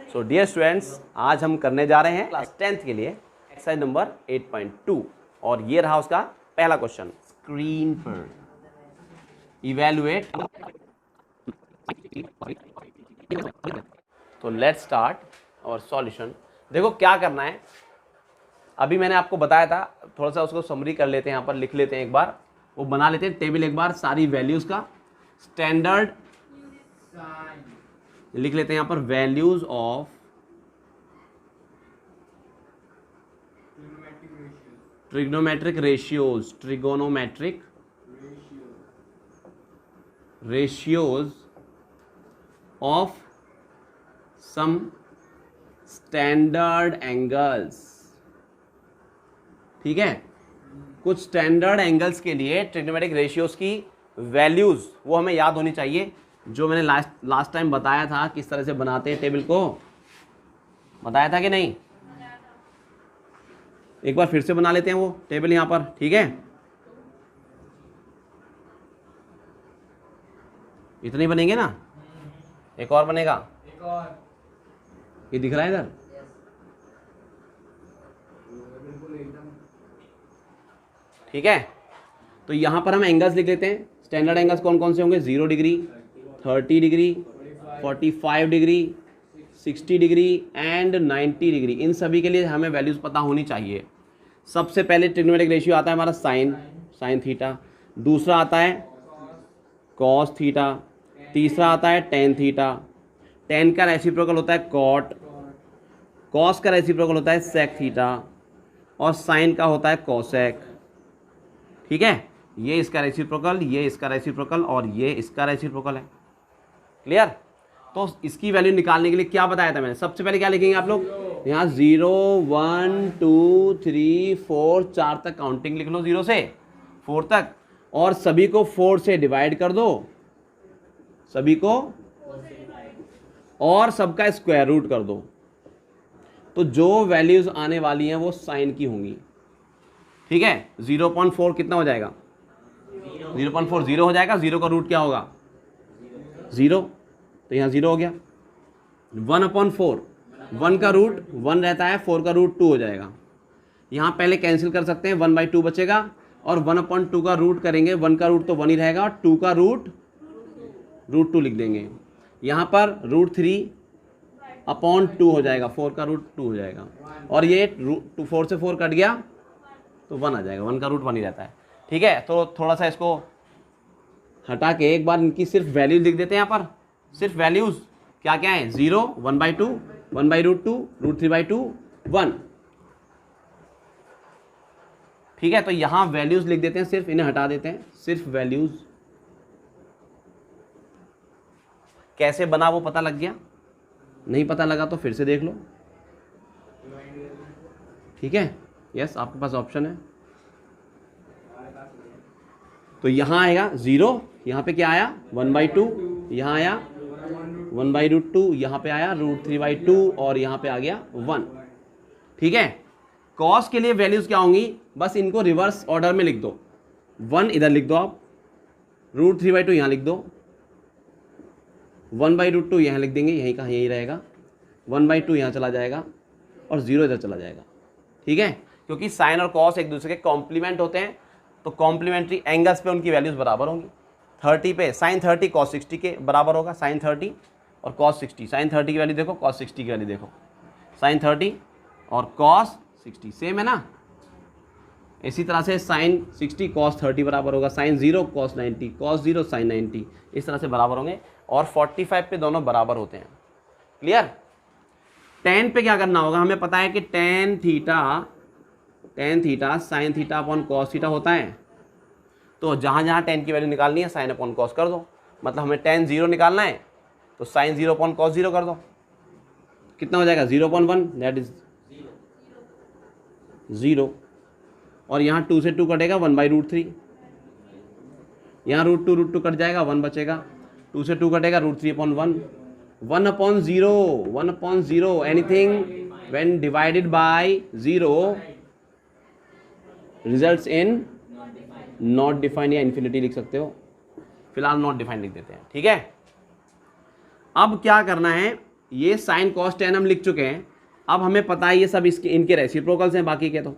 So dear students, आज हम करने जा रहे हैं क्लास 10th के लिए एक्सरसाइज नंबर 8.2 और ये रहा उसका पहला क्वेश्चन। स्क्रीन पर इवैल्यूएट। तो लेट्स स्टार्ट और सॉल्यूशन। देखो क्या करना है, अभी मैंने आपको बताया था, थोड़ा सा उसको समरी कर लेते हैं, यहाँ पर लिख लेते हैं, एक बार वो बना लेते हैं टेबल, एक बार सारी वैल्यूज का स्टैंडर्ड लिख लेते हैं यहाँ पर। Values of trigonometric ratios, trigonometric ratios of some standard angles. ठीक है, कुछ स्टैंडर्ड एंगल्स के लिए ट्रिग्नोमेट्रिक रेशियोज की वैल्यूज वो हमें याद होनी चाहिए, जो मैंने लास्ट टाइम बताया था किस तरह से बनाते हैं टेबल को, बताया था कि नहीं? एक बार फिर से बना लेते हैं वो टेबल यहां पर। ठीक है, इतने बनेंगे ना, एक और बनेगा, एक और ये दिख रहा है इधर। ठीक है, तो यहां पर हम एंगल्स लिख लेते हैं। स्टैंडर्ड एंगल्स कौन कौन से होंगे? 0 degree, 30 degree, 45 degree, 60 degree and 90 degree. इन सभी के लिए हमें वैल्यूज पता होनी चाहिए। सबसे पहले ट्रिग्नोमेट्रिक रेशियो आता है हमारा साइन थीटा, दूसरा आता है कॉस थीटा, तीसरा आता है टेन थीटा, टेन का रेसिप्रोकल होता है कॉट, कॉस का रेसिप्रोकल होता है सेक थीटा और साइन का होता है कोसेक। ठीक है, ये इसका रेसिप्रोकल, ये इसका रेसिप्रोकल और ये इसका रेसिप्रोकल है। क्लियर? तो इसकी वैल्यू निकालने के लिए क्या बताया था मैंने? सबसे पहले क्या लिखेंगे आप लोग? यहाँ 0 1 2 3 4 4 तक काउंटिंग लिख लो, 0 से 4 तक, और सभी को 4 से डिवाइड कर दो, सभी को, और सबका स्क्वायर रूट कर दो। तो जो वैल्यूज आने वाली हैं वो साइन की होंगी। ठीक है, 0.4 कितना हो जाएगा? 0.4 0 हो जाएगा। 0 का रूट क्या होगा? 0, तो यहाँ 0 हो गया। 1/4, 1 का रूट 1 रहता है, 4 का रूट 2 हो जाएगा। यहाँ पहले कैंसिल कर सकते हैं, 1/2 बचेगा, और 1/2 का रूट करेंगे, 1 का रूट तो 1 ही रहेगा और 2 का रूट 2 लिख देंगे। यहाँ पर √3/2 हो जाएगा, 4 का रूट 2 हो जाएगा, और ये 4 से 4 कट गया तो 1 आ जाएगा, 1 का रूट 1 ही रहता है। ठीक है, तो थोड़ा सा इसको हटा के एक बार इनकी सिर्फ वैल्यूज लिख देते हैं यहाँ पर। सिर्फ वैल्यूज क्या क्या है? 0, 1/2, 1/√2, √3/2, 1। ठीक है, तो यहाँ वैल्यूज लिख देते हैं, सिर्फ इन्हें हटा देते हैं, सिर्फ वैल्यूज। कैसे बना वो पता लग गया? नहीं पता लगा तो फिर से देख लो। ठीक है, यस, आपके पास ऑप्शन है। तो यहाँ आएगा 0, यहाँ पे क्या आया? 1/2, यहाँ आया 1/√2, यहाँ पे आया √3/2 और यहाँ पे आ गया 1। ठीक है, कॉस के लिए वैल्यूज क्या होंगी? बस इनको रिवर्स ऑर्डर में लिख दो। 1 इधर लिख दो आप, √3/2 यहाँ लिख दो, 1/√2 यहाँ लिख देंगे, यहीं का यही रहेगा, 1/2 यहाँ चला जाएगा और 0 इधर चला जाएगा। ठीक है, क्योंकि साइन और कॉस एक दूसरे के कॉम्प्लीमेंट होते हैं, तो कॉम्प्लीमेंट्री एंगल्स पे उनकी वैल्यूज बराबर होंगी। 30 पे साइन 30 कॉस 60 के बराबर होगा, साइन 30 और कॉस 60। साइन 30 की वैल्यू देखो, कॉस 60 की वैल्यू देखो, साइन 30 और कॉस 60 सेम है ना। इसी तरह से साइन 60 कॉस 30 बराबर होगा, साइन 0 कॉस 90, कॉस 0 साइन 90, इस तरह से बराबर होंगे, और 45 पे दोनों बराबर होते हैं। क्लियर? tan पे क्या करना होगा? हमें पता है कि tan theta sine theta upon cos theta होता है, तो जहाँ जहाँ tan की वैल्यू निकालनी है साइन अपॉन कॉस कर दो। मतलब हमें tan 0 निकालना है तो साइन 0 अपॉन कॉस 0 कर दो। कितना हो जाएगा? 0.1, दैट इज 0, और यहाँ 2 से 2 कटेगा, 1/√3, यहाँ √2 कट जाएगा, 1 बचेगा, 2 से 2 कटेगा, √3/1, 1/0, anything when divided by 0 results in not defined, या इन्फिनिटी लिख सकते हो, फिलहाल नॉट डिफाइंड लिख देते हैं। ठीक है, अब क्या करना है? ये साइन कॉस टेन हम लिख चुके हैं। अब हमें पता है ये सब इसके इनके रेसिप्रोकल्स हैं बाकी के। तो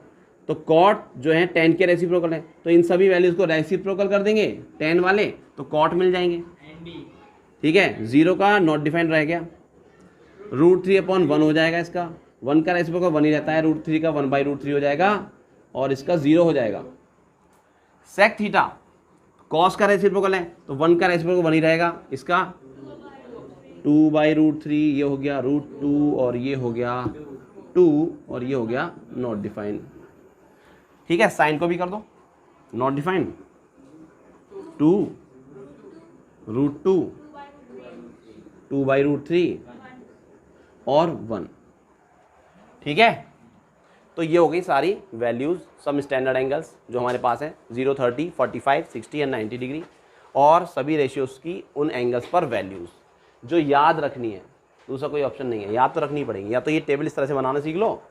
कॉट जो है टेन के रेसिप्रोकल है, तो इन सभी वैल्यूज़ को रेसिप्रोकल कर देंगे टेन वाले, तो कॉट मिल जाएंगे। ठीक है, जीरो का नॉट डिफाइंड रह गया, √3/1 हो जाएगा इसका, 1 का रेसिप्रोकल 1 ही रहता है, √3 का 1/√3 हो जाएगा और इसका 0 हो जाएगा। सेक थीटा कॉस का रेसिप्रोकल है तो 1 का रेसिप्रोकल 1 ही रहेगा, इसका 2/√3 ये हो गया √2 और ये हो गया 2 और ये हो गया नॉट डिफाइंड। ठीक है, साइन को भी कर दो नॉट डिफाइंड, 2√2 2/√3 और 1। ठीक है, तो ये हो गई सारी वैल्यूज़, सम स्टैंडर्ड एंगल्स जो हमारे पास है 0, 30, 45, 60 एंड 90 डिग्री, और सभी रेशियोज़ की उन एंगल्स पर वैल्यूज़ जो याद रखनी है। दूसरा कोई ऑप्शन नहीं है, याद तो रखनी पड़ेगी, या तो ये टेबल इस तरह से बनाना सीख लो,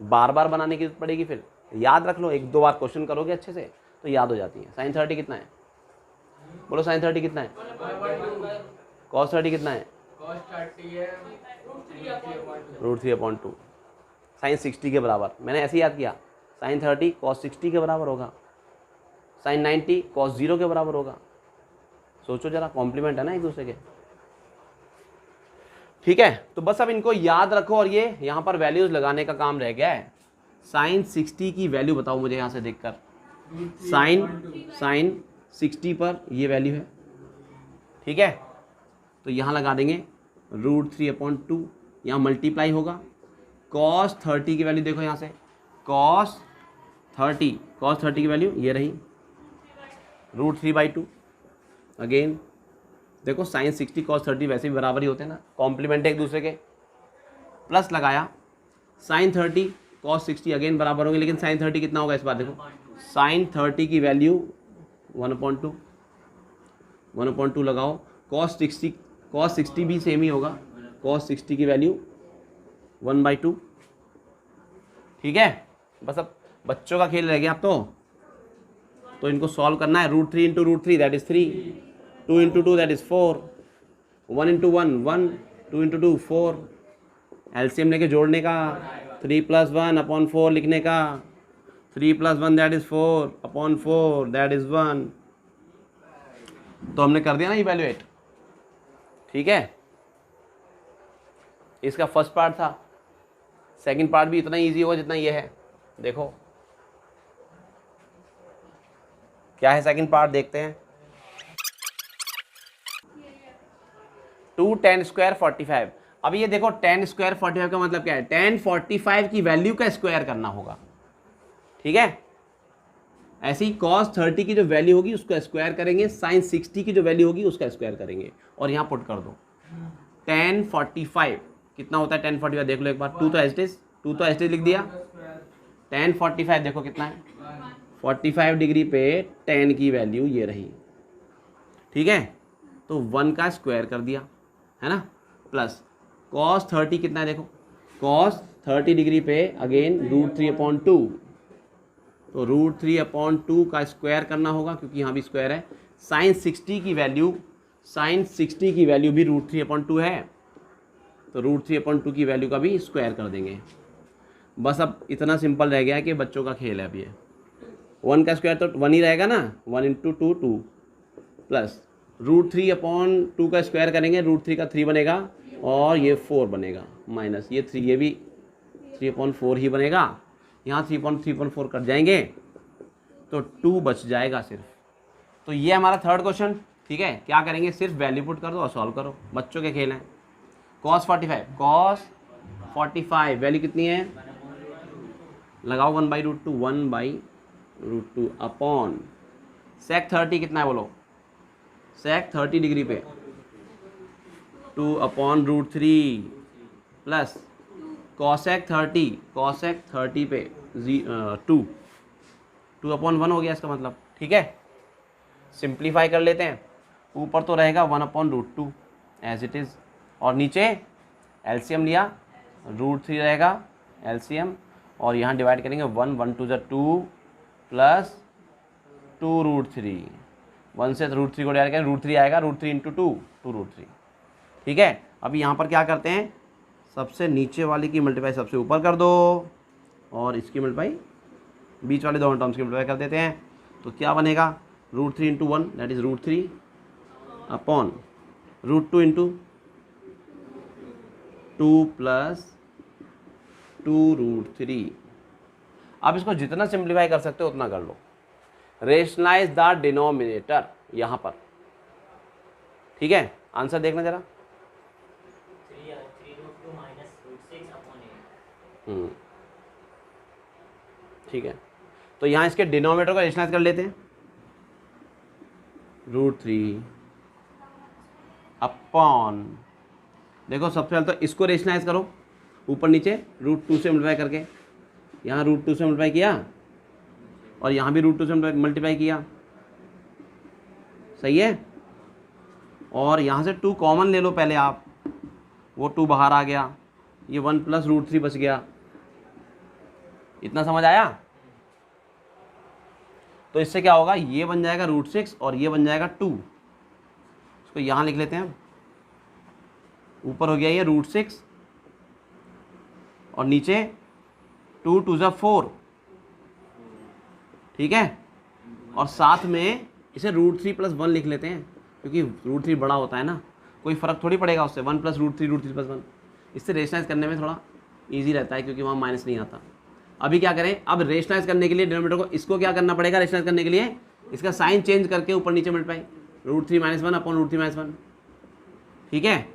बार बार बनाने की जरूरत पड़ेगी, फिर याद रख लो, 1-2 बार क्वेश्चन करोगे अच्छे से तो याद हो जाती है। साइन 30 कितना है, बोलो साइन 30 कितना है, कॉस 30 कितना है, √3/2, साइन 60 के बराबर। मैंने ऐसे याद किया, साइन 30 कॉस 60 के बराबर होगा, साइन 90 कॉस 0 के बराबर होगा। सोचो जरा, कॉम्प्लीमेंट है ना एक दूसरे के। ठीक है, तो बस अब इनको याद रखो और ये यहाँ पर वैल्यूज लगाने का काम रह गया है। साइन 60 की वैल्यू बताओ मुझे यहाँ से देखकर, साइन 60 पर ये वैल्यू है। ठीक है, तो यहाँ लगा देंगे √3/2, यहाँ मल्टीप्लाई होगा, कॉस 30 की वैल्यू देखो यहाँ से, कॉस 30 की वैल्यू ये रही √3/2। अगेन देखो साइन 60 कॉस 30 वैसे भी बराबर ही होते हैं ना, कॉम्प्लीमेंट है एक दूसरे के, प्लस लगाया, साइन 30 कॉस 60 अगेन बराबर होंगे, लेकिन साइन 30 कितना होगा इस बार देखो, साइन 30 की वैल्यू 1/2 लगाओ, कॉस 60 भी सेम ही होगा, कॉस 60 की वैल्यू 1/2। ठीक है, बस अब बच्चों का खेल रह गया अब तो इनको सॉल्व करना है। √3 × √3 that is 3, 2 × 2 that is 4, 1 × 1 1, 2 × 2 4, LCM लेके जोड़ने का, 3 + 1/4 लिखने का, 3 + 1 दैट इज 4/4 दैट इज 1। तो हमने कर दिया ना इवैल्यूएट। ठीक है, इसका फर्स्ट पार्ट था, सेकंड पार्ट भी इतना इजी होगा जितना ये है। देखो क्या है सेकंड पार्ट, देखते हैं। 2 tan² 45। अब ये देखो tan² 45 का मतलब क्या है, tan 45 की वैल्यू का स्क्वायर करना होगा। ठीक है, ऐसे ही cos 30 की जो वैल्यू होगी उसका स्क्वायर करेंगे, sin 60 की जो वैल्यू होगी उसका स्क्वायर करेंगे, और यहाँ पुट कर दो। tan 45 कितना होता है, tan 45 देख लो एक बार, 2 तो एज इट इज लिख दिया, tan 45 देखो कितना है, 45 डिग्री पे tan की वैल्यू ये रही। ठीक है, तो 1 का स्क्वायर कर दिया है ना, प्लस cos 30 कितना है देखो, cos 30 डिग्री पे अगेन √3/2, तो √3/2 का स्क्वायर करना होगा क्योंकि यहाँ भी स्क्वायर है। sin 60 की वैल्यू भी √3/2 है, तो √3/2 की वैल्यू का भी स्क्वायर कर देंगे। बस अब इतना सिंपल रह गया है कि बच्चों का खेल है। अब ये 1 का स्क्वायर तो 1 ही रहेगा ना, 1 × 2 2, प्लस √3/2 का स्क्वायर करेंगे, √3 का 3 बनेगा और ये 4 बनेगा, माइनस ये 3, ये भी 3/4 ही बनेगा, यहाँ 3/4 कट जाएंगे तो 2 बच जाएगा सिर्फ। तो ये हमारा थर्ड क्वेश्चन। ठीक है, क्या करेंगे, सिर्फ वैल्यू पुट कर दो और सॉल्व करो, बच्चों के खेल हैं। cos 45 वैल्यू कितनी है, लगाओ 1/√2, 1/√2 अपॉन sec 30 कितना है बोलो, sec 30 डिग्री पे 2/√3 प्लस cosec 30 पे 2/1 हो गया इसका मतलब। ठीक है, सिंप्लीफाई कर लेते हैं, ऊपर तो रहेगा 1/√2 एज इट इज़, और नीचे एलसीएम लिया, √3 रहेगा एलसीएम, और यहाँ डिवाइड करेंगे 1 1 2 2 प्लस 2√3, 1 से √3 को डिवाइड करें, √3 आएगा, √3 × 2 2√3। ठीक है, अभी यहाँ पर क्या करते हैं, सबसे नीचे वाली की मल्टीप्लाई सबसे ऊपर कर दो और इसकी मल्टीप्लाई बीच वाले दोनों टर्म्स की मल्टीप्लाई कर देते हैं। तो क्या बनेगा, √3 into 1 that is √3 upon √2 into 2 plus 2√3। अब इसको जितना सिंप्लीफाई कर सकते हो उतना कर लो। रेशनलाइज द डिनोमिनेटर यहाँ पर, ठीक है। आंसर देखना जरा। ठीक है, तो यहाँ इसके डिनोमिनेटर को रेशनलाइज कर लेते हैं। √3 अपॉन, देखो सबसे पहले तो इसको रेशनलाइज करो, ऊपर नीचे √2 से मल्टीप्लाई करके, यहाँ √2 से मल्टीप्लाई किया और यहाँ भी √2 से मल्टीप्लाई किया, सही है। और यहाँ से 2 कॉमन ले लो पहले आप, वो 2 बाहर आ गया, ये 1 प्लस √3 बच गया। इतना समझ आया। तो इससे क्या होगा, ये बन जाएगा √6 और ये बन जाएगा 2। इसको यहाँ लिख लेते हैं, ऊपर हो गया ये √6 और नीचे 2 2 ज़ा 4, ठीक है। और साथ में इसे √3 प्लस 1 लिख लेते हैं, क्योंकि √3 बड़ा होता है ना, कोई फ़र्क थोड़ी पड़ेगा उससे। 1 प्लस √3 प्लस 1, इससे रेशनलाइज करने में थोड़ा इजी रहता है, क्योंकि वहाँ माइनस नहीं आता। अभी क्या करें, अब रेशनलाइज करने के लिए डिनोमिनेटर को, इसको क्या करना पड़ेगा रेशनलाइज करने के लिए, इसका साइन चेंज करके ऊपर नीचे मल्टीप्लाई, √3 - 1 अपॉन √3 - 1, ठीक है।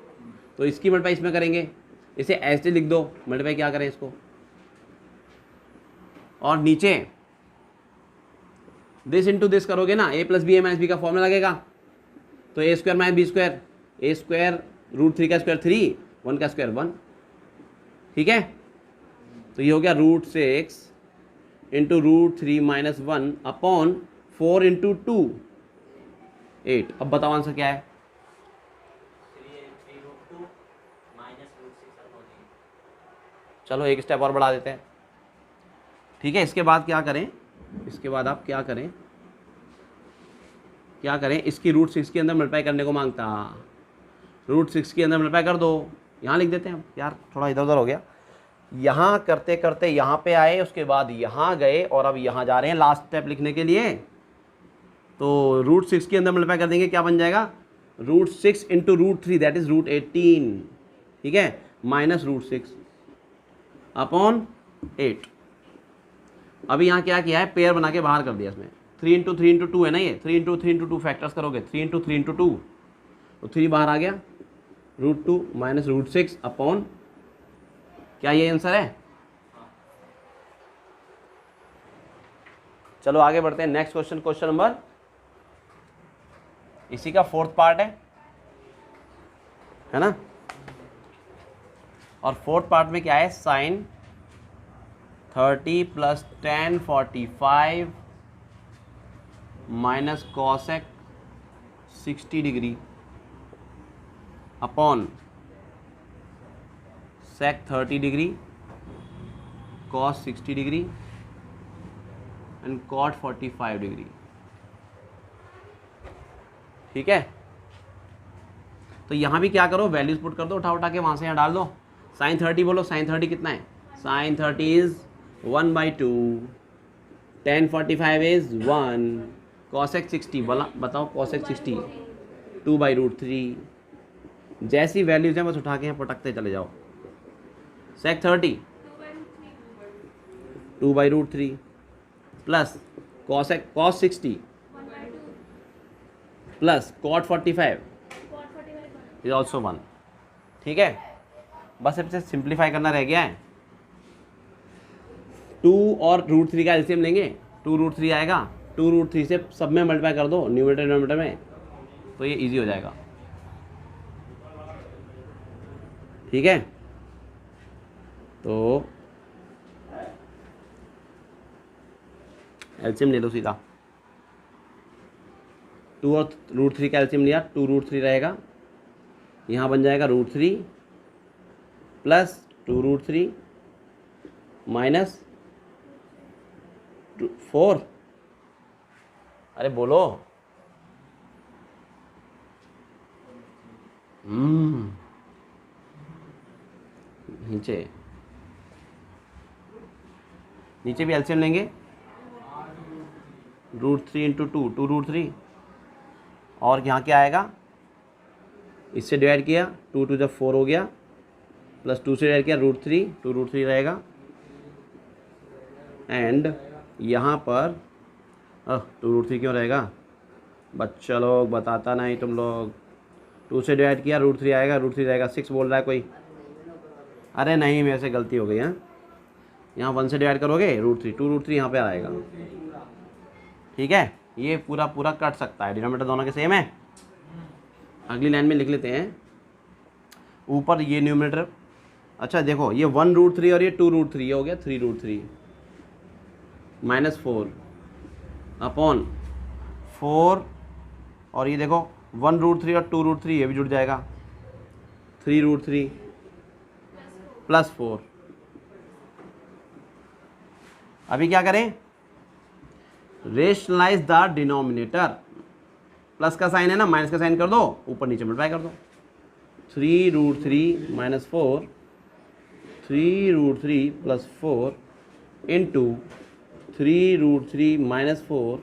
तो इसकी मल्टीप्लाई इसमें करेंगे, इसे ऐसे लिख दो, मल्टीप्लाई क्या करें इसको, और नीचे दिस इंटू दिस करोगे ना, a plus B A minus B का फॉर्मूला लगेगा। तो a square minus B square, a square √3 का स्क्वायर 3, 1 का स्क्वायर 1, ठीक है। तो ये हो गया √6 इंटू √3 - 1 अपॉन 4 इंटू 2 8। अब बताओ आंसर क्या है। चलो एक स्टेप और बढ़ा देते हैं, ठीक है। इसके बाद क्या करें, इसके बाद आप क्या करें, इसकी √6 के अंदर मल्टीप्लाई करने को मांगता, √6 के अंदर मल्टीप्लाई कर दो। यहाँ लिख देते हैं यार, थोड़ा इधर उधर हो गया। यहाँ करते करते यहाँ पे आए, उसके बाद यहाँ गए और अब यहाँ जा रहे हैं लास्ट स्टेप लिखने के लिए। तो √6 के अंदर मल्टीप्लाई कर देंगे, क्या बन जाएगा, √6 इंटू √3 दैट इज √18, ठीक है, माइनस √6 अपॉन 8। अभी यहाँ क्या किया है, पेयर बना के बाहर कर दिया इसमें। 3 इंटू 3 इंटू 2 है ना, ये 3 इंटू 3 इंटू 2 फैक्टर्स करोगे, 3 इंटू 3 इंटू 2, तो 3 बाहर आ गया, √2 माइनस √6 अपॉन, क्या ये आंसर है। चलो आगे बढ़ते हैं, नेक्स्ट क्वेश्चन, क्वेश्चन नंबर, इसी का 4th पार्ट है ना। और 4th पार्ट में क्या है, sine 30 plus tan 45 minus cosec 60 degree upon sec 30 degree, cos 60 degree and cot 45 degree, ठीक है। तो यहाँ भी क्या करो, वैल्यूज पुट कर दो, उठा के वहाँ से यहाँ डाल दो। साइन 30 बोलो, साइन 30 कितना है, sine 30 is 1/2, tan 45 is 1, cosec 60 बोला, बताओ कॉसेक 60 2/√3। जैसी वैल्यूज हैं बस उठा के यहाँ पटकते चले जाओ। Sec 30 2/√3 plus cosec cos 60 plus cot 45 is also 1, ठीक है। बस अब से सिंप्लीफाई करना रह गया है। 2 और √3 का एलसीएम लेंगे, 2√3 आएगा, 2√3 से सब में मल्टीप्लाई कर दो, न्यूमरेटर डिनोमिनेटर में, तो ये इजी हो जाएगा, ठीक है। तो एलसीएम ले लो सीधा, 2 और √3 का एलसीएम लिया, 2√3 रहेगा, यहाँ बन जाएगा √3 प्लस 2√3 माइनस 4, अरे बोलो, नीचे नीचे भी एलसीएम लेंगे, √3 इंटू 2, 2√3, और यहाँ क्या आएगा, इससे डिवाइड किया, 2 2 जब 4 हो गया, प्लस 2 से डिवाइड किया √3, 2√3 रहेगा, एंड यहाँ पर 2√3 क्यों रहेगा, बच्चा लोग बताता नहीं तुम लोग, 2 से डिवाइड किया √3 आएगा, √3 रहेगा, 6 बोल रहा है कोई, अरे नहीं मेरे से गलती हो गई है, यहाँ 1 से डिवाइड करोगे √3, 2√3 यहाँ पे आएगा, ठीक है। ये पूरा पूरा कट सकता है, डिनोमिनेटर दोनों के सेम है। अगली लाइन में लिख लेते हैं, ऊपर ये न्यूमिनेटर, अच्छा देखो ये 1√3 और ये 2√3, ये हो गया 3√3 -4 अपॉन 4, और ये देखो 1√3 और 2√3 ये भी जुड़ जाएगा, 3√3 प्लस 4। अभी क्या करें, रेशनलाइज द डिनोमिनेटर, प्लस का साइन है ना, माइनस का साइन कर दो, ऊपर नीचे मल्टीप्लाई कर दो, 3√3 -4, 3√3 प्लस 4 इंटू 3√3 -4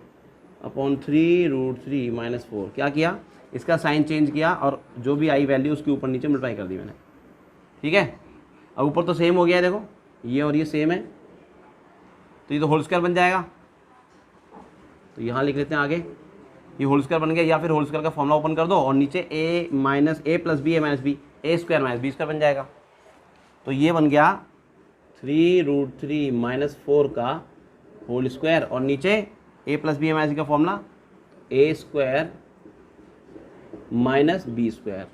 अपॉन 3√3 -4। क्या किया, इसका साइन चेंज किया और जो भी आई वैल्यू उसके ऊपर नीचे मल्टीप्लाई कर दी मैंने, ठीक है। अब ऊपर तो सेम हो गया है, देखो ये और ये सेम है, तो ये तो होल स्क्वायर बन जाएगा, तो यहाँ लिख लेते हैं आगे, ये होल स्क्वायर बन गया, या फिर होल स्क्वायर का फॉर्मूला ओपन कर दो और नीचे a + b a square -b square बन जाएगा। तो ये बन गया 3√3 -4 का होल स्क्वायर, और नीचे a + b a का formula a square -b square,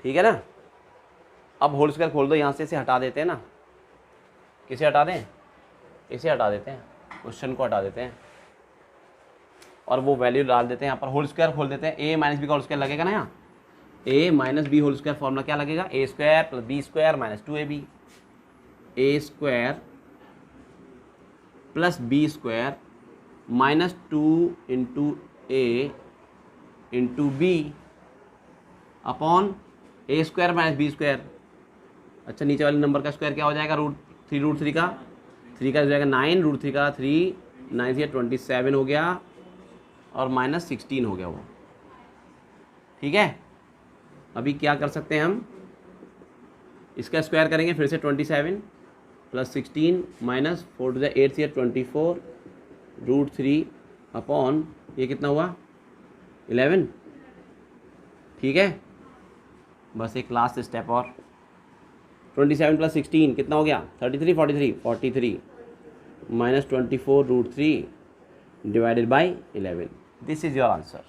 ठीक है ना। अब होल स्क्वायर खोल दो, यहाँ से इसे हटा देते हैं ना, किसे हटा दें, इसे हटा देते हैं, क्वेश्चन को हटा देते हैं और वो वैल्यू डाल देते हैं यहाँ पर, होल स्क्वायर खोल देते हैं, a - b का होल स्क्वायर लगेगा ना, यहाँ a - b whole square formula क्या लगेगा, a square plus b square minus 2ab, a square plus b square -2 into a into b upon a square minus b square. अच्छा नीचे वाले number का स्क्वायर क्या हो जाएगा, √3 का 3 का हो जाएगा 9, √3 का 3, 9 से 27 हो गया और -16 हो गया वो, ठीक है। अभी क्या कर सकते हैं हम, इसका स्क्वायर करेंगे फिर से, 27 प्लस 16 माइनस 4 टू द 8 से 24 √3 अपॉन ये कितना हुआ 11, ठीक है। बस एक लास्ट स्टेप और, 27 प्लस 16 कितना हो गया 33, 43 minus 24 √3 divided by 11, this is your answer.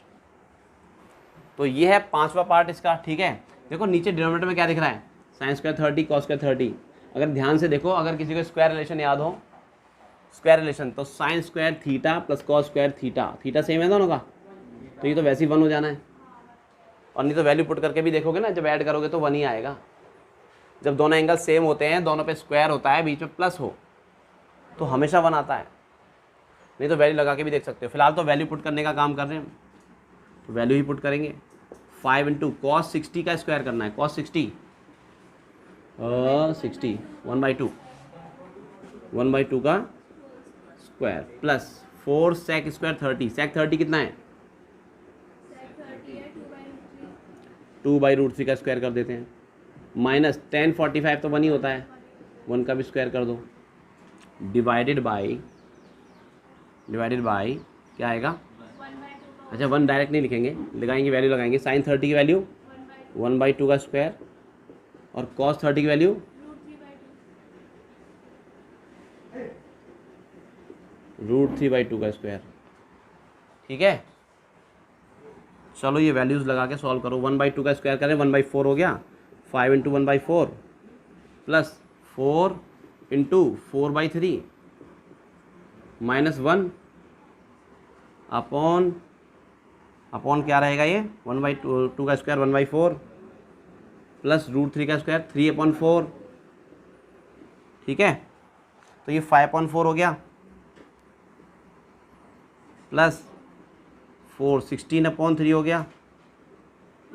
तो ये है पांचवा पार्ट इसका, ठीक है। देखो नीचे डिनोमिनेटर में क्या दिख रहा है, साइन स्क्वायर 30 कॉस स्क्वायर 30। अगर ध्यान से देखो, अगर किसी को स्क्वायर रिलेशन याद हो, स्क्वायर रिलेशन, तो sine square theta plus cos square theta, theta same है दोनों का, तो ये तो वैसे ही 1 हो जाना है। और नहीं तो वैल्यू पुट करके भी देखोगे ना, जब ऐड करोगे तो 1 ही आएगा। जब दोनों एंगल सेम होते हैं, दोनों पे स्क्वायर होता है, बीच में प्लस हो, तो हमेशा 1 आता है। नहीं तो वैल्यू लगा के भी देख सकते हो। फिलहाल तो वैल्यू पुट करने का काम कर रहे हैं, तो वैल्यू ही पुट करेंगे। 5 इंटू कॉस 60 का स्क्वायर करना है, कॉस 60 1/2 1/2 का स्क्वायर प्लस 4 सेक स्क्वायर 30, सेक 30 कितना है 2/√3 का स्क्वायर कर देते हैं, माइनस 10 45 तो 1 ही होता है, 1 का भी स्क्वायर कर दो, डिवाइडेड बाई क्या आएगा, अच्छा 1 डायरेक्ट नहीं लिखेंगे, लगाएंगे वैल्यू लगाएंगे, साइन 30 की वैल्यू 1/2 का स्क्वायर और कॉस 30 की वैल्यू √3/2 का स्क्वायर, ठीक है। चलो ये वैल्यूज़ लगा के सॉल्व करो। 1/2 का स्क्वायर करें 1/4 हो गया, 5 into 1/4 plus 4 into 4/3 minus 1 upon क्या रहेगा ये 1/2 का स्क्वायर 1/4 प्लस √3 का स्क्वायर 3/4, ठीक है। तो ये 5/4 हो गया प्लस 4 16/3 हो गया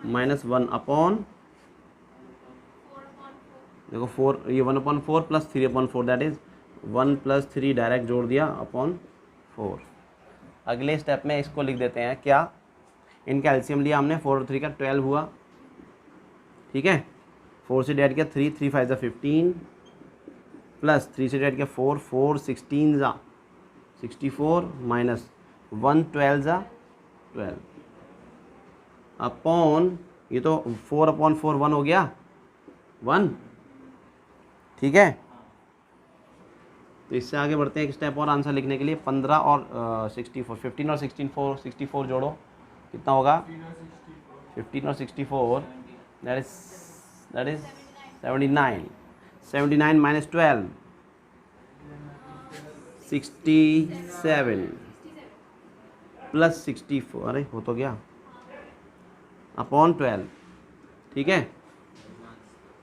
माइनस 1 अपॉन देखो 4, ये 1/4 प्लस 3/4 दैट इज़ 1 + 3 डायरेक्ट जोड़ दिया अपॉन 4। अगले स्टेप में इसको लिख देते हैं क्या, इनका एलसीएम लिया हमने, 4 और 3 का 12 हुआ, ठीक है। 4 से डिवाइड किया 3, 3 5 ज़ा 15 प्लस 3 से डिवाइड किया 4, 4 16 ज़ा 64 माइनस 1 12 ज़ा 12 अपॉन, ये तो 4/4 1 हो गया 1, ठीक है। तो इससे आगे बढ़ते हैं एक स्टेप और आंसर लिखने के लिए। 15 और 64, 15 और 64 जोड़ो, कितना होगा 15 और 64 दैट इज 79, 79 माइनस 12 67 प्लस 64, अरे हो तो गया, अपॉन 12, ठीक है।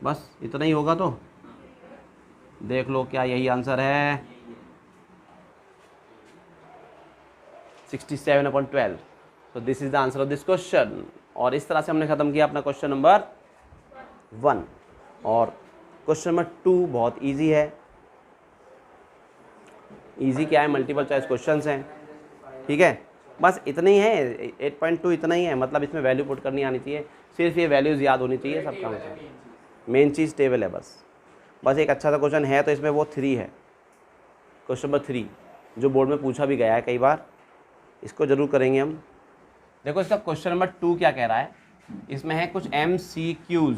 बस इतना ही होगा, तो देख लो क्या यही आंसर है, 67/12। तो this is the answer of this question. और इस तरह से हमने खत्म किया अपना क्वेश्चन नंबर 1। और क्वेश्चन नंबर 2 बहुत इजी है। इजी क्या है, मल्टीपल चॉइस क्वेश्चंस हैं, ठीक है। बस इतना ही है, 8.2 इतना ही है, मतलब इसमें वैल्यू पुट करनी आनी चाहिए, सिर्फ ये वैल्यूज़ याद होनी चाहिए, सब काम है, मेन चीज़ टेबल है बस एक अच्छा सा क्वेश्चन है तो इसमें वो 3 है, क्वेश्चन नंबर 3 जो बोर्ड में पूछा भी गया है कई बार, इसको ज़रूर करेंगे हम। देखो इसका क्वेश्चन नंबर 2 क्या कह रहा है, इसमें है कुछ MCQs,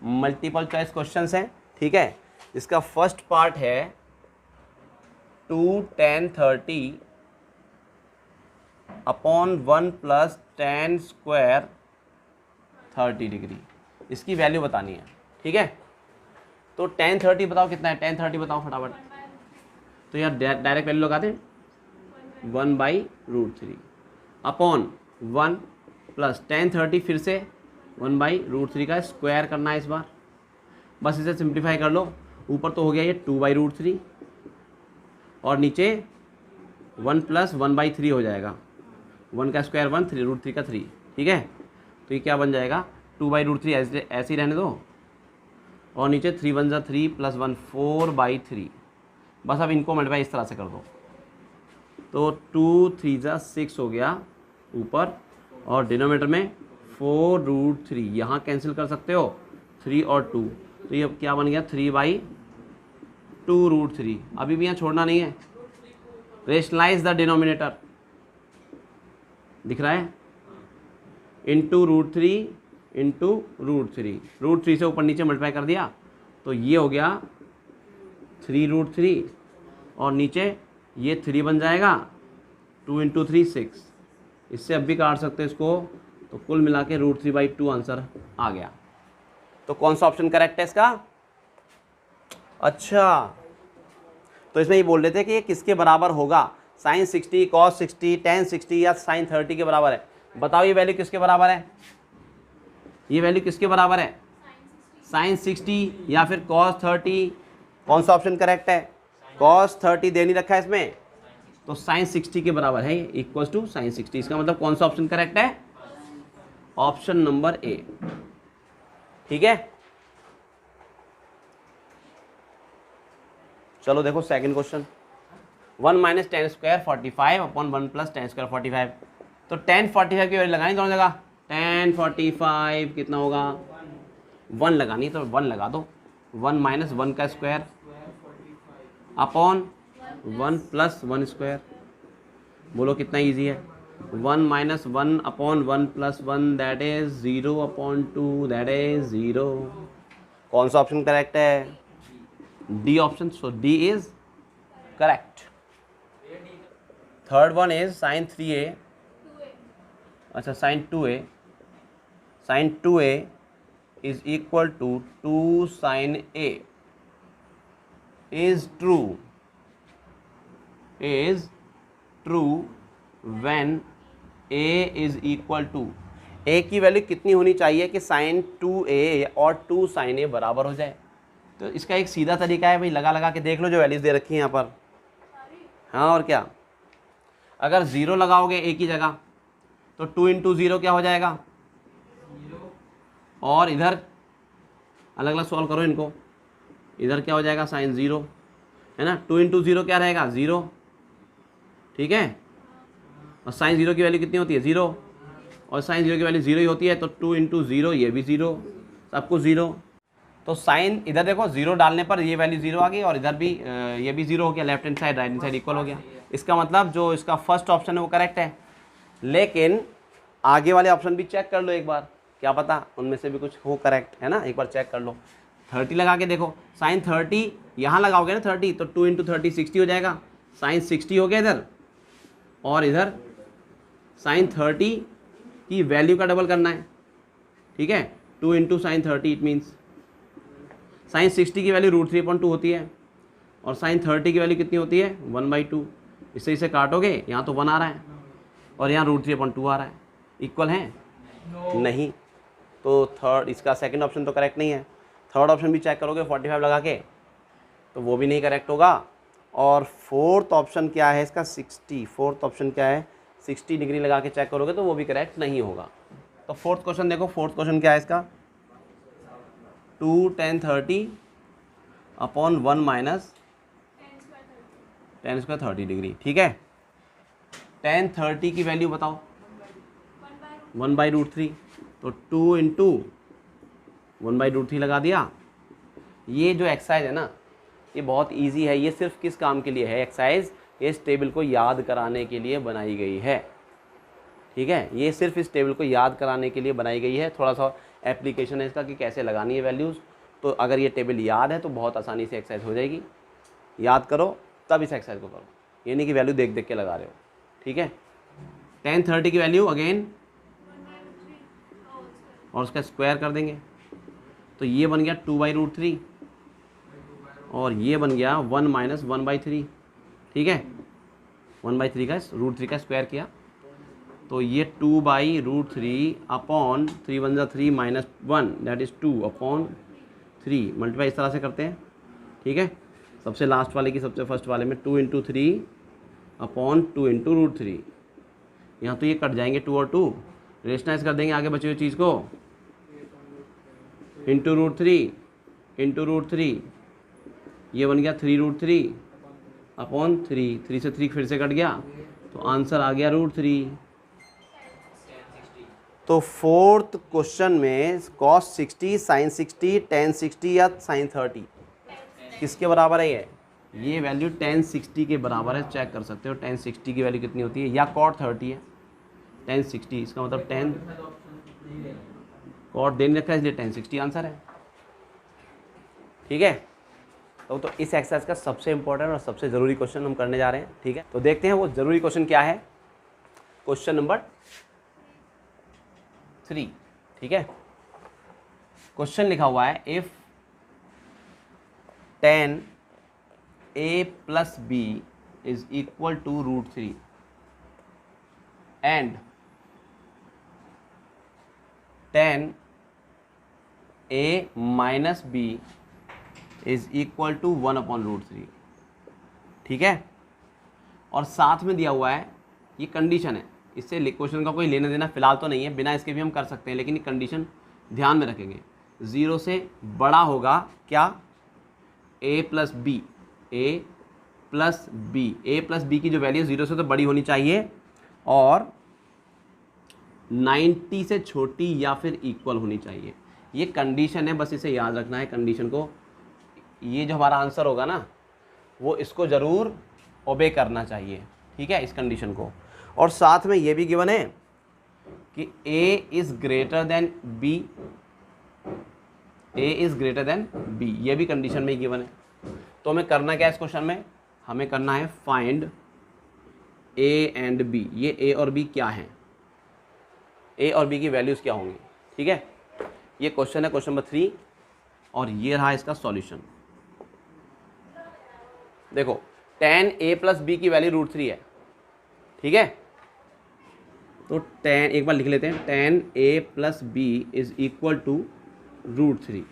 मल्टीपल चॉइस क्वेश्चंस हैं, ठीक है। इसका फर्स्ट पार्ट है 2 tan 30 upon 1 + tan square 30 degree, इसकी वैल्यू बतानी है, ठीक है। तो tan 30 बताओ कितना है, tan 30 बताओ फटाफट। तो यार डायरेक्ट वैल्यू लगा दें, 1/√3 अपॉन 1 प्लस tan 30 फिर से 1/√3 का स्क्वायर करना है इस बार। बस इसे सिंप्लीफाई कर लो, ऊपर तो हो गया ये 2/√3 और नीचे 1 + 1/3 हो जाएगा, 1 का स्क्वायर 1, 3√3 का 3, ठीक है। तो ये क्या बन जाएगा 2/√3, ऐसे ही रहने दो, और नीचे 3 1 ज़ा 3 + 1 4/3। बस अब इनको मल्टीप्लाई इस तरह से कर दो, तो 2 3 ज़ा 6 हो गया ऊपर, और डिनोमीटर में 4√3, यहाँ कैंसिल कर सकते हो 3 और 2, तो ये क्या बन गया 3/2√3। अभी भी यहाँ छोड़ना नहीं है, रेशनलाइज द डिनोमिनेटर, दिख रहा है, इंटू √3 इंटू √3, √3 से ऊपर नीचे मल्टीप्लाई कर दिया, तो ये हो गया 3√3, और नीचे ये 3 बन जाएगा, 2 × 3 6, इससे अब भी काट सकते हैं इसको, तो कुल मिला के √3/2 आंसर आ गया। तो कौन सा ऑप्शन करेक्ट है इसका? अच्छा, तो इसमें ये बोल रहे थे कि ये किसके बराबर होगा, sin 60 cos 60 tan 60 या sin 30 के बराबर है। बताओ ये वैल्यू किसके बराबर है, ये वैल्यू किसके बराबर है, sin 60 या फिर cos 30, कौन सा ऑप्शन करेक्ट है, cos 30 दे नहीं रखा है इसमें, तो sin 60 के बराबर है, इक्वल्स टू sin 60। इसका मतलब कौन सा ऑप्शन करेक्ट है, ऑप्शन नंबर ए, ठीक है। चलो देखो second question, 1 - tan square 45 upon 1 + tan square 45। तो tan 45 की वैल्यू लगानी दोनों जगह, tan 45 कितना होगा 1 लगानी, तो 1 लगा दो, 1 - 1 का स्क्वायर अपॉन 1 + 1 स्क्वायर, बोलो कितना इजी है, 1 - 1 upon 1 + 1 that is 0/2 that is 0। कौन सा ऑप्शन करेक्ट है, D option, so D is correct. Third one is sin 3a, अच्छा sin 2a is equal to 2 sin a is true when a is equal to, a की value कितनी होनी चाहिए कि sin 2a और 2 sin a बराबर हो जाए। तो इसका एक सीधा तरीका है भाई, लगा के देख लो जो वैल्यूज दे रखी हैं यहाँ पर, हाँ और क्या, अगर 0 लगाओगे a की जगह तो 2 × 0 क्या हो जाएगा, और इधर अलग अलग सॉल्व करो इनको। इधर क्या हो जाएगा साइन 0 है ना, 2 इंटू 0 क्या रहेगा 0, ठीक है। और साइन 0 की वैल्यू कितनी होती है 0, और साइन 0 की वैल्यू 0 ही होती है, तो 2 इंटू 0 ये भी 0, सब कुछ 0। तो साइन इधर देखो 0 डालने पर ये वैल्यू 0 आ गई, और इधर भी ये भी 0 हो गया, left hand side right hand side equal हो गया। इसका मतलब जो इसका फर्स्ट ऑप्शन है वो करेक्ट है। लेकिन आगे वाले ऑप्शन भी चेक कर लो एक बार, क्या पता उनमें से भी कुछ हो करेक्ट, है ना, एक बार चेक कर लो। 30 लगा के देखो, साइन 30 यहाँ लगाओगे ना 30, तो 2 इंटू 30 60 हो जाएगा, साइन 60 हो गया इधर, और इधर साइन 30 की वैल्यू का डबल करना है, ठीक है। 2 into sine 30 it means sign 60 की वैल्यू √3/2 होती है, और साइन 30 की वैल्यू कितनी होती है 1/2। इसे इसे काटोगे, यहाँ तो 1 आ रहा है और यहाँ √3/2 आ रहा है, इक्वल है नहीं। तो थर्ड इसका सेकंड ऑप्शन तो करेक्ट नहीं है। थर्ड ऑप्शन भी चेक करोगे 45 लगा के, तो वो भी नहीं करेक्ट होगा। और फोर्थ ऑप्शन क्या है इसका 60, फोर्थ ऑप्शन क्या है 60 डिग्री लगा के चेक करोगे तो वो भी करेक्ट नहीं होगा। तो फोर्थ क्वेश्चन देखो, फोर्थ क्वेश्चन क्या है इसका 2 tan 30 upon 1 minus tan square 30 degree, ठीक है। tan 30 की वैल्यू बताओ 1/√3, तो 2 इंटू 1/√3 लगा दिया। ये जो एक्सरसाइज है ना ये बहुत इजी है, ये सिर्फ किस काम के लिए है एक्सरसाइज, ये इस टेबल को याद कराने के लिए बनाई गई है, ठीक है। ये सिर्फ इस टेबल को याद कराने के लिए बनाई गई है, थोड़ा सा एप्लीकेशन है इसका कि कैसे लगानी है वैल्यूज़। तो अगर ये टेबल याद है तो बहुत आसानी से एक्सरसाइज हो जाएगी। याद करो तब इस एक्सरसाइज को करो, ये नहीं कि वैल्यू देख देख के लगा रहे हो, ठीक है। tan 30 की वैल्यू अगेन और उसका स्क्वायर कर देंगे, तो ये बन गया 2/√3 और ये बन गया 1 माइनस 1/3, ठीक है। 1/3 का √3 का स्क्वायर किया, तो ये 2/√3 अपॉन 3 1 जा 3 minus 1 that is 2 upon 3 multiply इस तरह से करते हैं, ठीक है। सबसे लास्ट वाले की सबसे फर्स्ट वाले में 2 इंटू 3 अपॉन 2 इंटू √3, यहाँ तो ये कट जाएंगे 2 और 2, रेशनाइज कर देंगे आगे बची हुई चीज़ को, इंटू √3 ये बन गया 3√3 अपॉन 3 से 3 फिर से कट गया, तो आंसर आ गया √3। तो फोर्थ क्वेश्चन में cos 60 sin 60 tan 60 या sin 30 किसके बराबर है ये वैल्यू tan 60 के बराबर है। चेक कर सकते हो tan 60 की वैल्यू कितनी होती है, या cot 30 है tan 60, इसका मतलब tan cot दे नहीं रखा है इसलिए tan 60 आंसर है, ठीक है। तो इस एक्सरसाइज का सबसे इंपॉर्टेंट और सबसे ज़रूरी क्वेश्चन हम करने जा रहे हैं, ठीक है। तो देखते हैं वो ज़रूरी क्वेश्चन क्या है, क्वेश्चन नंबर 3, ठीक है। क्वेश्चन लिखा हुआ है if tan a plus b is equal to √3 and tan a minus b is equal to 1/√3, ठीक है। और साथ में दिया हुआ है ये कंडीशन है, इससे क्वेश्चन का कोई लेना देना फिलहाल तो नहीं है, बिना इसके भी हम कर सकते हैं, लेकिन ये कंडीशन ध्यान में रखेंगे। 0 से बड़ा होगा क्या a plus B, a plus B की जो वैल्यू 0 से तो बड़ी होनी चाहिए और 90 से छोटी या फिर इक्वल होनी चाहिए। ये कंडीशन है, बस इसे याद रखना है कंडीशन को। ये जो हमारा आंसर होगा ना वो इसको ज़रूर ओबे करना चाहिए, ठीक है, इस कंडीशन को। और साथ में ये भी गिवन है कि a is greater than b, a is greater than b, ये भी कंडीशन में ही गिवन है। तो हमें करना क्या है इस क्वेश्चन में, हमें करना है फाइंड a एंड b। ये a और b क्या हैं, a और b की वैल्यूज़ क्या होंगी, ठीक है। ये क्वेश्चन है क्वेश्चन नंबर 3 और ये रहा इसका सॉल्यूशन। देखो tan a प्लस बी की वैल्यू √3 है, ठीक है। तो tan एक बार लिख लेते हैं, tan a plus B is equal to √3।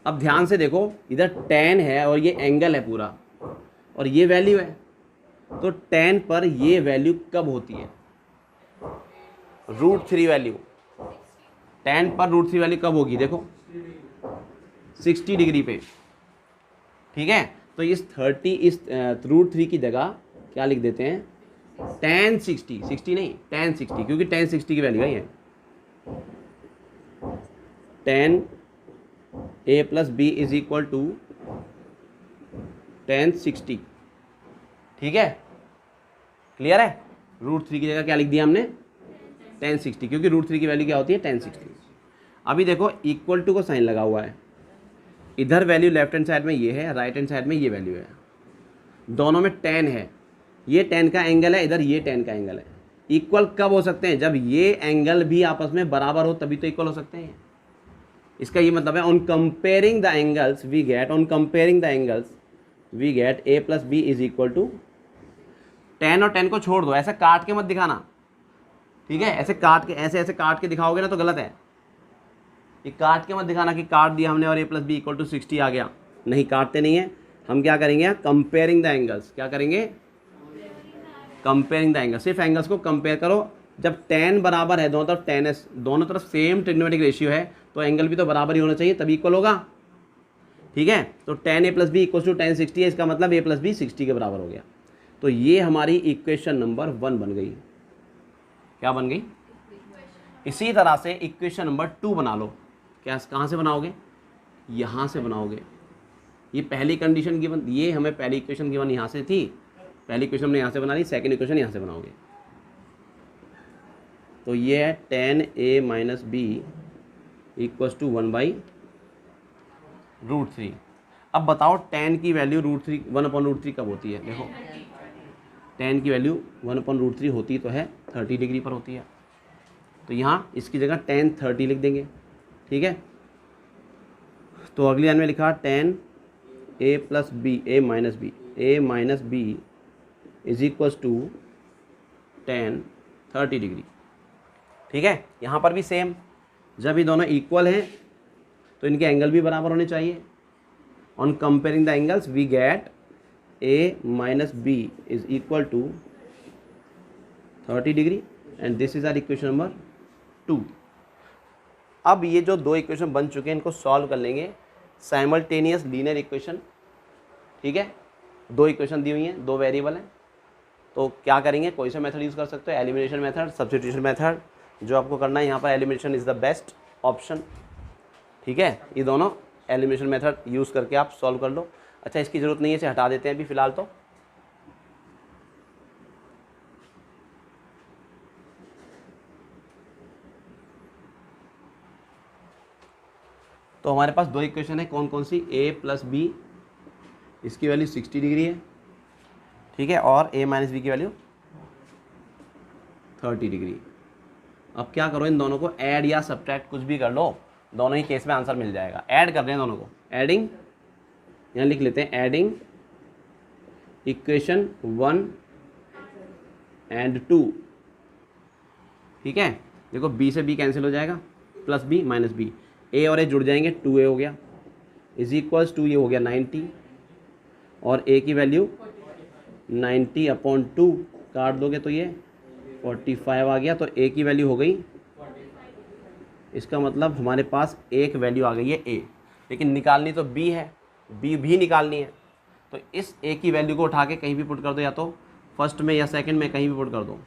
अब ध्यान से देखो इधर tan है और ये एंगल है पूरा और ये वैल्यू है, तो tan पर ये वैल्यू कब होती है, √3 वैल्यू, tan पर √3 वैल्यू कब होगी, देखो 60 डिग्री पे, ठीक है। तो इस 30 इस √3 की जगह क्या लिख देते हैं, tan 60, 60 नहीं tan 60, क्योंकि tan 60 की वैल्यू है ये, tan a plus B is equal to tan 60, ठीक है, क्लियर है। √3 की जगह क्या लिख दिया हमने, tan 60, क्योंकि √3 की वैल्यू क्या होती है, tan 60। अभी देखो इक्वल टू का साइन लगा हुआ है, इधर वैल्यू लेफ्ट हैंड साइड में ये है, राइट हैंड साइड में ये वैल्यू है, दोनों में tan है, ये tan का एंगल है, इधर ये tan का एंगल है। इक्वल कब हो सकते हैं, जब ये एंगल भी आपस में बराबर हो, तभी तो इक्वल हो सकते हैं। इसका ये मतलब है on comparing the angles we get a plus B is equal to, tan और tan को छोड़ दो, ऐसे काट के मत दिखाना, ठीक है, ऐसे काट के ऐसे काट के दिखाओगे ना तो गलत है। ये काट के मत दिखाना कि काट दिया हमने और a plus B equal to 60 आ गया, नहीं, काटते नहीं है। हम क्या करेंगे, कंपेयरिंग द एंगल्स, क्या करेंगे, कंपेयरिंग द एंगल्स, सिर्फ एंगल्स को कंपेयर करो। जब tan बराबर है, दोनों तरफ tan है, दोनों तरफ सेम ट्रिग्नोमेट्रिक रेशियो है, तो एंगल भी तो बराबर ही होना चाहिए, तभी इक्वल होगा, ठीक है। तो tan a plus B equal to tan 60 है, इसका मतलब a प्लस बी 60 के बराबर हो गया। तो ये हमारी इक्वेशन नंबर 1 बन गई। क्या बन गई? इसी तरह से इक्वेशन नंबर 2 बना लो। क्या कहाँ से बनाओगे? यहाँ से बनाओगे। ये पहली कंडीशन गिवन, ये हमें पहली इक्वेशन गिवन यहाँ से थी, पहली इक्वेशन हमने यहाँ से बना ली, सेकंड इक्वेशन यहाँ से बनाओगे। तो ये है tan a minus B equals to 1/√3। अब बताओ tan की वैल्यू √3 1/√3 कब होती है? देखो tan की वैल्यू 1/√3 होती तो है 30 डिग्री पर होती है, तो यहाँ इसकी जगह tan 30 लिख देंगे, ठीक है। तो अगली लाइन में लिखा tan a plus B a minus B is equals to tan 30 degree, ठीक है। यहाँ पर भी सेम, जब ये दोनों इक्वल हैं तो इनके एंगल भी बराबर होने चाहिए। On comparing the angles we get a minus B is equal to 30 degree and this is our equation number 2। अब ये जो दो इक्वेशन बन चुके हैं इनको सॉल्व कर लेंगे, साइमल्टेनियस लीनियर इक्वेशन, ठीक है। दो इक्वेशन दी हुई हैं, दो वेरिएबल हैं, तो क्या करेंगे, कोई सा मेथड यूज़ कर सकते हो, एलिमिनेशन मेथड, सब्स्टिट्यूशन मेथड। जो आपको करना है यहाँ पर elimination is the best option, ठीक है। ये दोनों एलिमिनेशन मेथड यूज़ करके आप सॉल्व कर लो। अच्छा, इसकी ज़रूरत नहीं है, इसे हटा देते हैं अभी फ़िलहाल। तो हमारे पास दो इक्वेशन है, कौन कौन सी, a प्लस बी, इसकी वैल्यू 60 डिग्री है, ठीक है, और a माइनस बी की वैल्यू 30 डिग्री। अब क्या करो, इन दोनों को ऐड या सब्ट्रैक्ट कुछ भी कर लो, दोनों ही केस में आंसर मिल जाएगा। ऐड कर रहे हैं दोनों को, एडिंग, यहाँ लिख लेते हैं एडिंग इक्वेशन 1 एंड 2, ठीक है। देखो b से b कैंसिल हो जाएगा, plus b minus b, a और a जुड़ जाएंगे, 2a हो गया, इज इक्वल्स टू ये हो गया 90, और a की वैल्यू 90/2 काट दोगे तो ये 45 आ गया, तो a की वैल्यू हो गई, इसका मतलब हमारे पास एक वैल्यू आ गई है a, लेकिन निकालनी तो b है, b भी निकालनी है। तो इस a की वैल्यू को उठा के कहीं भी पुट कर दो, या तो फर्स्ट में या सेकंड में, कहीं भी पुट कर दो।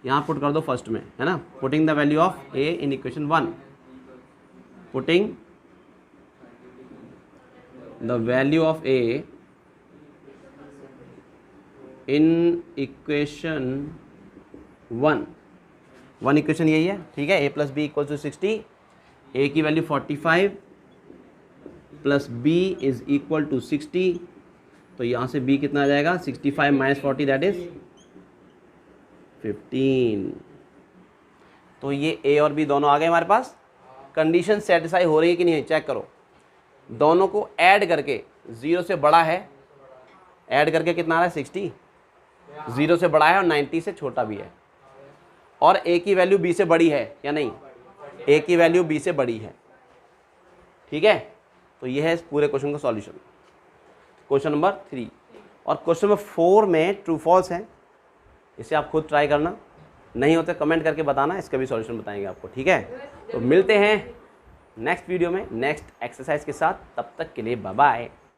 यहाँ पुट कर दो फर्स्ट में, है ना। Putting the value of a in equation 1, putting the value of a in equation 1 equation यही है, ठीक है। a plus B equal to 60, a की वैल्यू 45 plus b is equal to 60, तो यहाँ से b कितना आ जाएगा, 65 माइनस 40 दैट इज 15। तो ये a और b दोनों आ गए हमारे पास। कंडीशन सेटिस्फाई हो रही है कि नहीं, चेक करो। दोनों को ऐड करके, 0 से बड़ा है, ऐड करके कितना आ रहा है 60, 0 से बड़ा है और 90 से छोटा भी है, और a की वैल्यू b से बड़ी है या नहीं, a की वैल्यू b से बड़ी है, ठीक है। तो ये है इस पूरे क्वेश्चन का सॉल्यूशन, क्वेश्चन नंबर 3। और क्वेश्चन नंबर 4 में ट्रू फॉल्स है, इसे आप खुद ट्राई करना, नहीं होते कमेंट करके बताना, इसका भी सॉल्यूशन बताएंगे आपको, ठीक है। तो मिलते हैं नेक्स्ट वीडियो में नेक्स्ट एक्सरसाइज के साथ। तब तक के लिए बाय बाय।